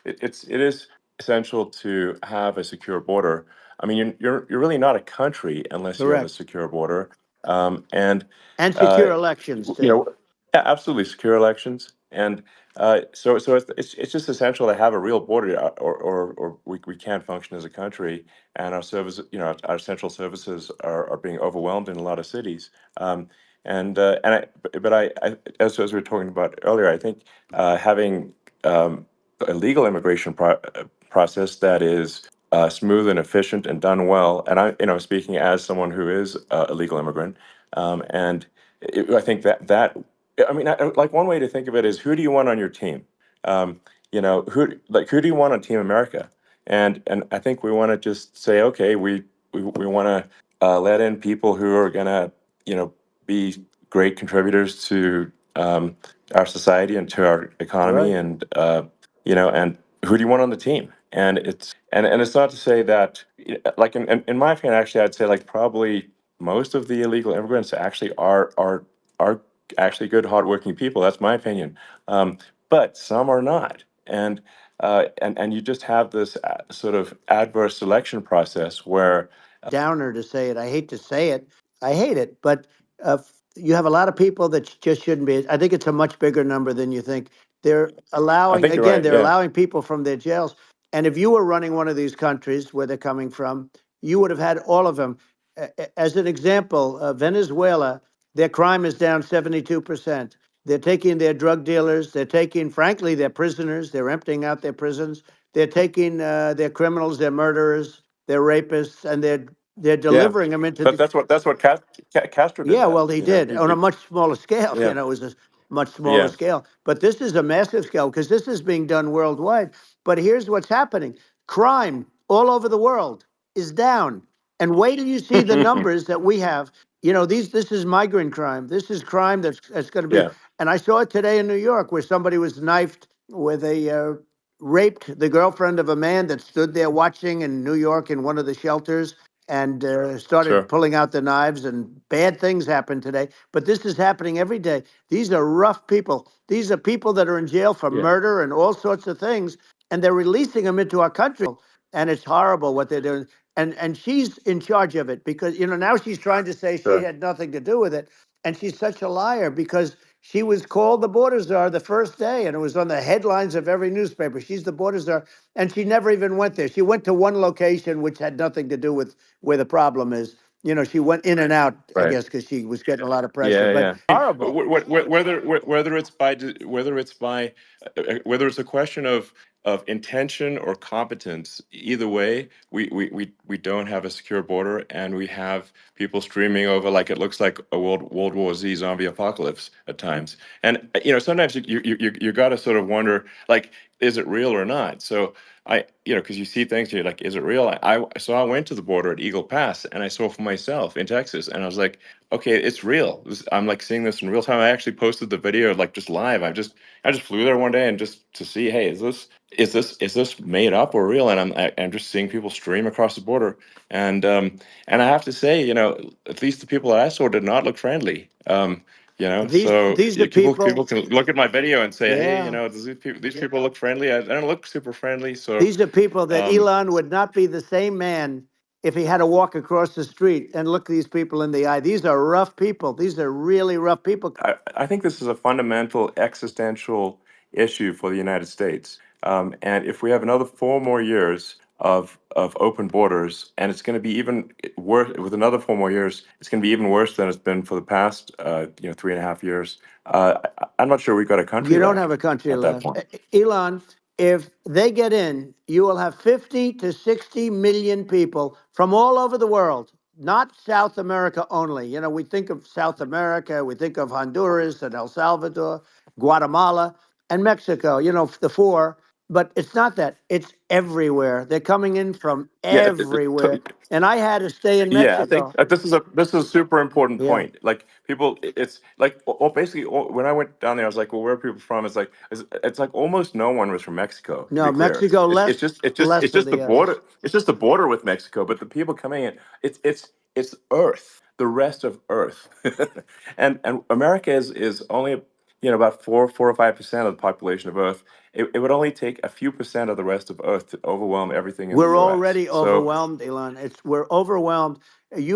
it is essential to have a secure border. I mean, you're really not a country unless you have a Correct. secure border, and And uh, secure elections you too. know, yeah, absolutely secure elections, and so it's just essential to have a real border, or we can't function as a country, and our service, our essential services are being overwhelmed in a lot of cities. And as we were talking about earlier, I think having a legal immigration process that is smooth and efficient and done well. And speaking as someone who is a legal immigrant, and I think I mean, like one way to think of it is, who do you want on your team? Who do you want on Team America? And I think we want to just say, okay, we want to let in people who are gonna, be great contributors to our society and to our economy, Right. and and who do you want on the team? And it's not to say that, like in my opinion, actually, I'd say like probably most of the illegal immigrants actually are actually good, hardworking people. That's my opinion, but some are not, and you just have this sort of adverse selection process where Downer to say it. I hate to say it. I hate it. But you have a lot of people that just shouldn't be. I think it's a much bigger number than you think. They're I allowing, think you're again, right. they're Yeah. allowing people from their jails. And if you were running one of these countries where they're coming from, you would have had all of them. As an example, Venezuela, their crime is down 72%. They're taking their drug dealers. They're taking, frankly, their prisoners. They're emptying out their prisons. They're taking their criminals, their murderers, their rapists, and they're Yeah, delivering them into but the. that's what Castro did. Yeah, That well, he did on a much smaller scale. yeah, It was a much smaller yeah. scale. But this is a massive scale because this is being done worldwide. But here's what's happening: crime all over the world is down. And wait till you see the numbers that we have. This is migrant crime. This is crime that's going to be. Yeah, And I saw it today in New York where somebody was knifed with raped the girlfriend of a man that stood there watching in New York in one of the shelters and started sure. pulling out the knives, and bad things happen today. But this is happening every day. These are rough people. These are people that are in jail for Yeah, murder and all sorts of things, and they're releasing them into our country. And it's horrible what they're doing. And she's in charge of it because now she's trying to say she sure. had nothing to do with it, and she's such a liar because she was called the border czar the first day, and it was on the headlines of every newspaper. She's the border czar, and she never even went there. She went to one location which had nothing to do with where the problem is. She went in and out, I Right. guess, because she was getting a lot of pressure. Yeah, But yeah. horrible. Whether it's a question of intention or competence, either way, we don't have a secure border, and we have people streaming over like it looks like a World War Z zombie apocalypse at times. And sometimes you got to sort of wonder, like, is it real or not? So because you see things, you're like, is it real? I went to the border at Eagle Pass, and I saw for myself in Texas, and I was like, okay, it's real. I'm like seeing this in real time. I actually posted the video like just live. I just flew there one day and just to see, hey, is this made up or real? And I'm just seeing people stream across the border, and I have to say, at least the people that I saw did not look friendly. These So these are people people. can look at my video and say, hey, Yeah. these people look friendly. I don't look super friendly. So These are people that um, Elon would not be the same man if he had to walk across the street and look these people in the eye. These are rough people. These are really rough people. I think this is a fundamental existential issue for the United States. And if we have another 4 more years of open borders, and it's going to be even worse with another 4 more years, it's going to be even worse than it's been for the past 3.5 years. I'm not sure we've got a country You don't have a left country at that left. point. Elon, if they get in, you will have 50 to 60 million people from all over the world, not South America only. We think of South America, we think of Honduras and El Salvador, Guatemala, and Mexico, the four. But it's not that. It's everywhere. They're coming in from Yeah, everywhere. And I had to stay in yeah, I think Mexico. this is a super important Yeah. point. Like people, it's like basically when I went down there, I was like, well, where are people from? It's like almost no one was from Mexico, to be No, clear. Mexico It's it's less just it's just less it's of just the the others. border. It's just the border with Mexico, but the people coming in, it's Earth, the rest of Earth, and America is only about 4 or 5% of the population of Earth, it would only take a few percent of the rest of Earth to overwhelm everything in the We're U.S. already So overwhelmed, Elon. We're overwhelmed. You